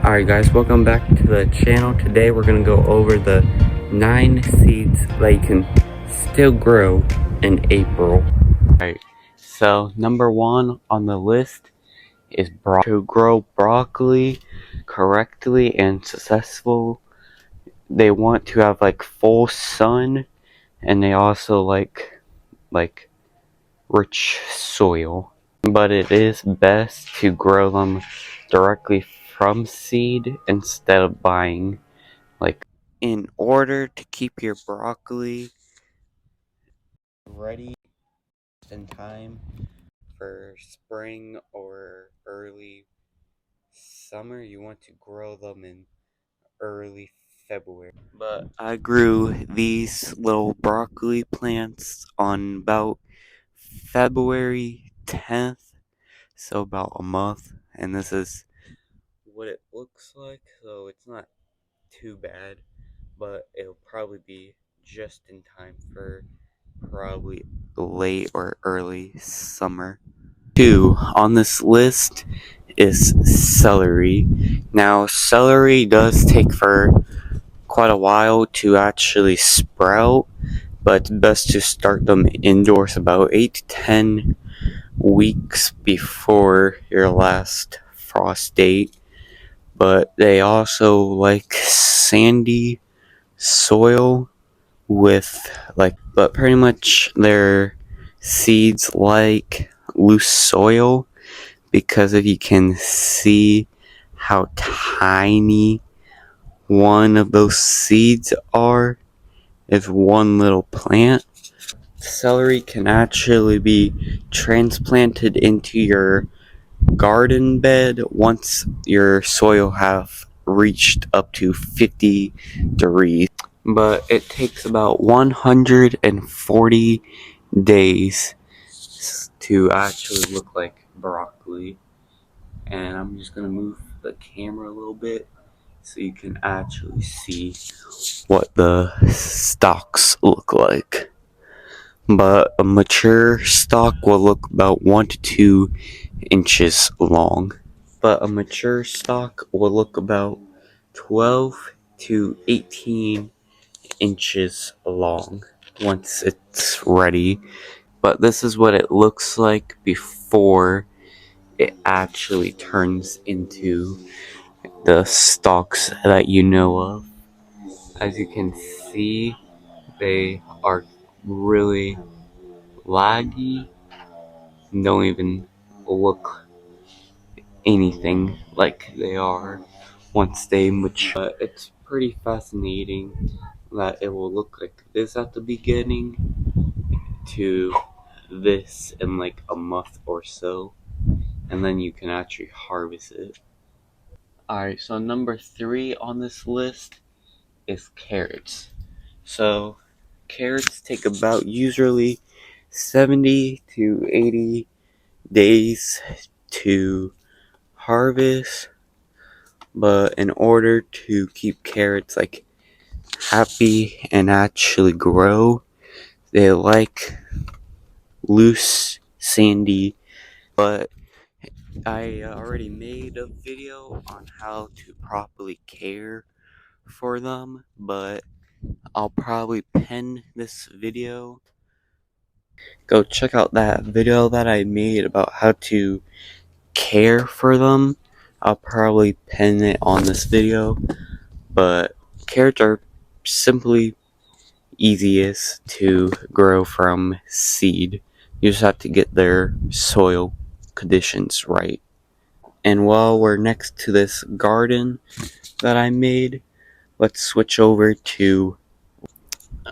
Alright guys, welcome back to the channel. Today we're going to go over the 9 seeds that you can still grow in April. Alright, so number 1 on the list is to grow broccoli correctly and successful. They want to have like full sun, and they also like rich soil. But it is best to grow them directly from seed instead of buying. In order to keep your broccoli ready in time for spring or early summer, you want to grow them in early February. But I grew these little broccoli plants on about February 10th, so about a month, and this is what it looks like. So it's not too bad, but it'll probably be just in time for probably late or early summer. 2 on this list is celery. Now, celery does take for quite a while to actually sprout, but it's best to start them indoors about 8 to 10 weeks before your last frost date. But they also like sandy soil but pretty much their seeds like loose soil, because if you can see how tiny one of those seeds are, if one little plant. Celery can actually be transplanted into your garden bed once your soil have reached up to 50 degrees. But it takes about 140 days to actually look like broccoli. And I'm just gonna move the camera a little bit so you can actually see what the stalks look like. But a mature stalk will look about 1 to 2 inches long. But a mature stalk will look about 12 to 18 inches long once it's ready. But this is what it looks like before it actually turns into the stalks that you know of. As you can see, they are really laggy, don't even look anything like they are once they mature. It's pretty fascinating that it will look like this at the beginning to this in like a month or so, and then you can actually harvest it. Alright, so number 3 on this list is carrots. So carrots take about usually 70 to 80 days to harvest, but in order to keep carrots like happy and actually grow, they like loose sandy. But I already made a video on how to properly care for them, but I'll probably pin this video. Go check out that video that I made about how to care for them. I'll probably pin it on this video. But carrots are simply easiest to grow from seed. You just have to get their soil conditions right. And while we're next to this garden that I made, let's switch over to...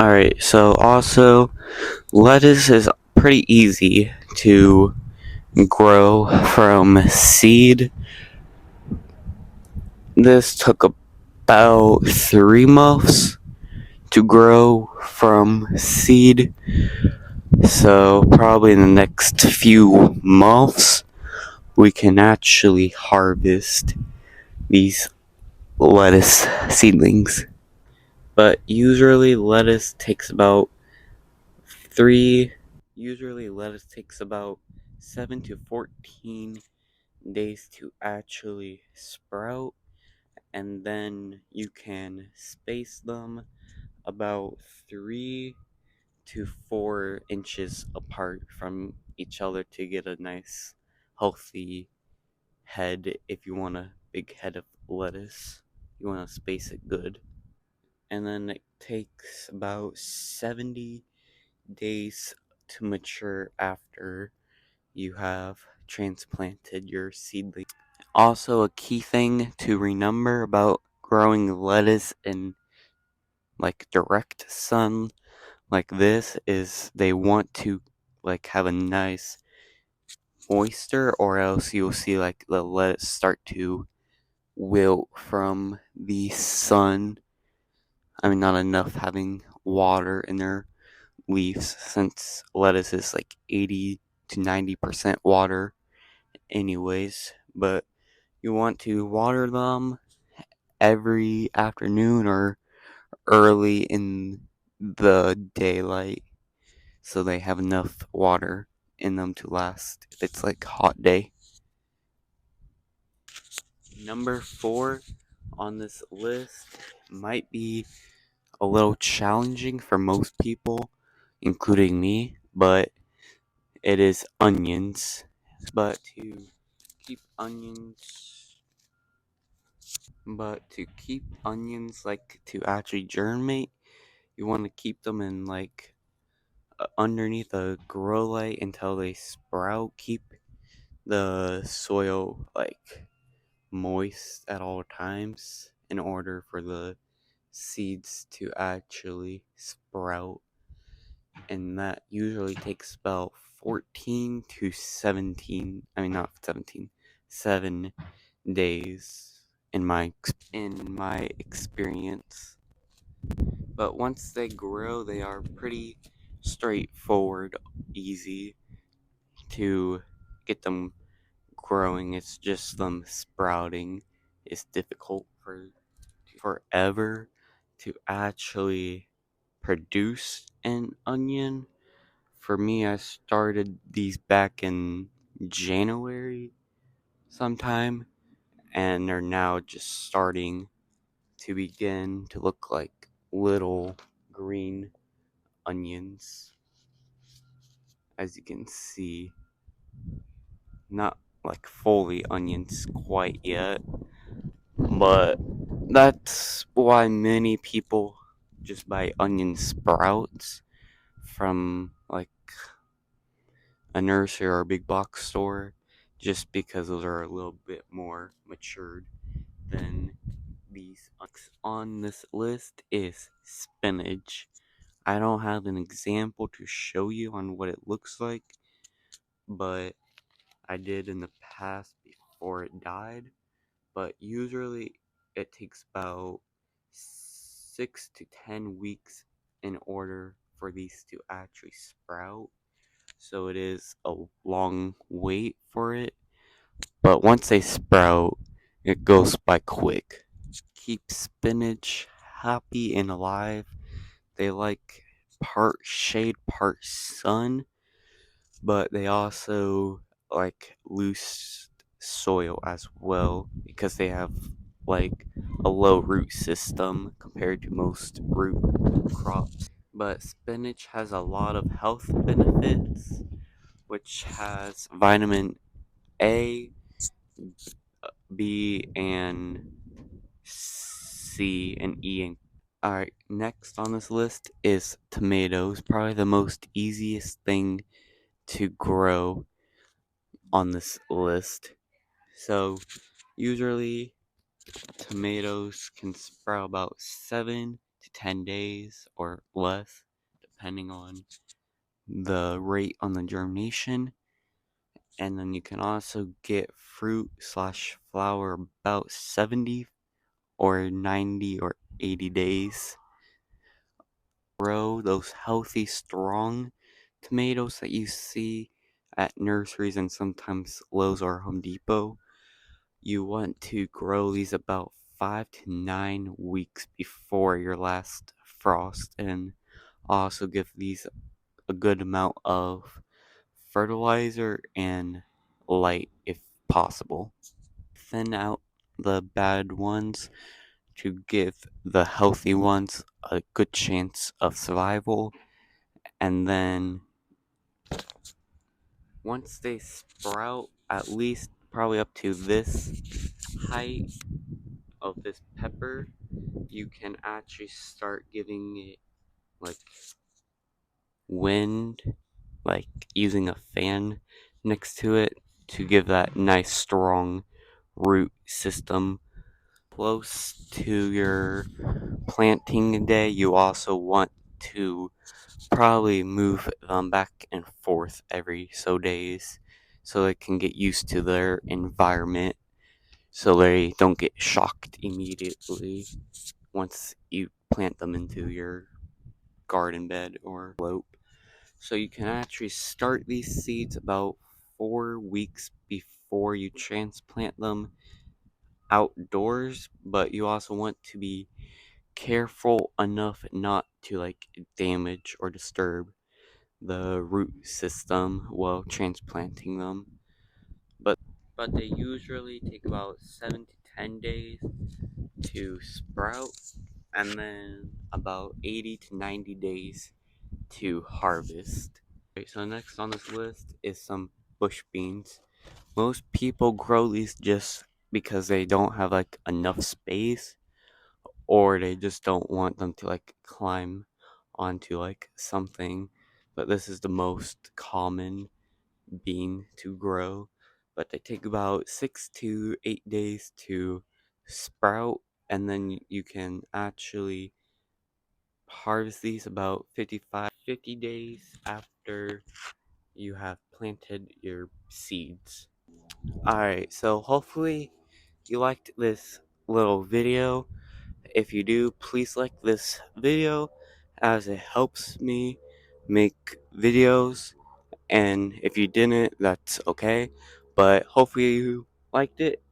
Alright, so also, lettuce is pretty easy to grow from seed. This took about 3 months to grow from seed, so probably in the next few months we can actually harvest these lettuce seedlings. But usually lettuce takes about 7 to 14 days to actually sprout. and then you can space them about 3 to 4 inches apart from each other to get a nice healthy head. If you want a big head of lettuce, you want to space it good. And then it takes about 70 days to mature after you have transplanted your seedling. Also, a key thing to remember about growing lettuce in like direct sun like this is they want to like have a nice moisture, or else you'll see like the lettuce start to wilt from the sun. I mean, not enough having water in their leaves, since lettuce is like 80 to 90% water anyways. But you want to water them every afternoon or early in the daylight so they have enough water in them to last if it's like hot day. Number 4 on this list might be a little challenging for most people, including me, but it is onions. But keep onions to keep onions like to actually germinate, you want to keep them in like underneath a grow light until they sprout. Keep the soil like moist at all times in order for the seeds to actually sprout, and that usually takes about 14 to 17, I mean not 17, 7 days in my experience. But once they grow, they are pretty straightforward, easy to get them growing. It's just them sprouting is difficult for forever to actually produce an onion. For me, I started these back in January sometime, and they're now just starting to begin to look like little green onions. As you can see, not like fully onions quite yet, but that's why many people just buy onion sprouts from like a nursery or a big box store, just because those are a little bit more matured than these. On this list is spinach. I don't have an example to show you on what it looks like, but I did in the past before it died. But usually it takes about 6 to 10 weeks in order for these to actually sprout. So it is a long wait for it. But once they sprout, it goes by quick. Keep spinach happy and alive. They like part shade, part sun, but they also like loose soil as well because they have like a low root system compared to most root crops. But spinach has a lot of health benefits, which has vitamin A, B, and C, and E. Alright, next on this list is tomatoes. Probably the most easiest thing to grow on this list. So, usually tomatoes can sprout about 7 to 10 days or less, depending on the rate on the germination. And then you can also get fruit slash flower about 70 or 90 or 80 days. Grow those healthy, strong tomatoes that you see at nurseries and sometimes Lowe's or Home Depot. You want to grow these about 5 to 9 weeks before your last frost, and also give these a good amount of fertilizer and light if possible. Thin out the bad ones to give the healthy ones a good chance of survival. And then once they sprout, at least probably up to this height of this pepper, you can actually start giving it like wind, like using a fan next to it to give that nice strong root system. Close to your planting day, you also want to probably move them back and forth every so days so they can get used to their environment, so they don't get shocked immediately once you plant them into your garden bed or slope. So you can actually start these seeds about 4 weeks before you transplant them outdoors, but you also want to be careful enough not to like damage or disturb the root system while transplanting them. But they usually take about 7 to 10 days to sprout, and then about 80 to 90 days to harvest. Okay, so next on this list is some bush beans. Most people grow these just because they don't have like enough space, or they just don't want them to like climb onto like something. But this is the most common bean to grow. But they take about 6 to 8 days to sprout, and then you can actually harvest these about 50 days after you have planted your seeds. Alright, so hopefully you liked this little video. If you do, please like this video as it helps me make videos. And if you didn't, that's okay. But hopefully you liked it.